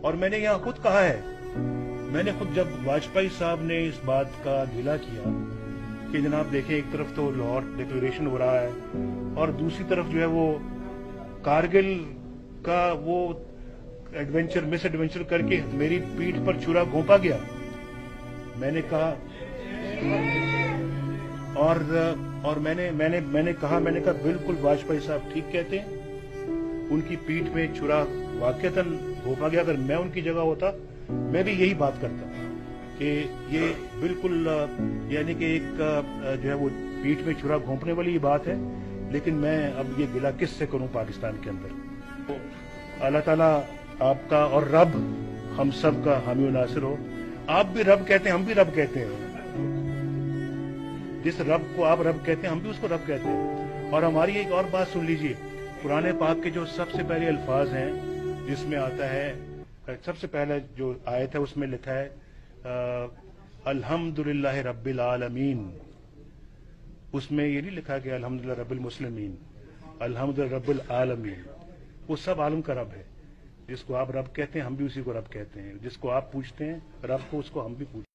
اور मैंने यहाँ खुद कहा है, मैंने खुद जब वाजपेयी साहब ने इस बात का गिला किया कि जनाब देखें एक तरफ तो लाहौर डिक्लेरेशन हो रहा है और दूसरी तरफ जो है वो कारगिल का वो मिस एडवेंचर करके मेरी पीठ पर छुरा घोंपा गया, मैंने कहा और मैंने कहा बिल्कुल वाजपेयी साहब ठीक कहते हैं, उनकी पीठ में छुरा वाकईतन घोंपा गया। अगर मैं उनकी जगह होता मैं भी यही बात करता कि ये बिल्कुल यानी कि एक जो है वो पीठ में छुरा घोंपने वाली ही बात है, लेकिन मैं अब ये गिला किससे करूं पाकिस्तान के अंदर। तो अल्लाह ताला आपका और रब हम सब का हामी नासिर हो। आप भी रब कहते हैं, हम भी रब कहते हैं, जिस रब को आप रब कहते हैं हम भी उसको रब कहते हैं। और हमारी एक और बात सुन लीजिए, कुरान पाक के जो सबसे पहले अल्फाज हैं जिसमें आता है, सबसे पहले जो आयत है उसमें लिखा है अल्हम्दुलिल्लाह रब्बिल आलमीन। उसमें ये नहीं लिखा कि अल्हम्दुलिल्लाह रब्बिल मुस्लिमीन, अल्हम्दुलिल्लाह रब्बिल आलमीन। वो सब आलम का रब है, जिसको आप रब कहते हैं हम भी उसी को रब कहते हैं, जिसको आप पूछते हैं रब को उसको हम भी पूछते हैं।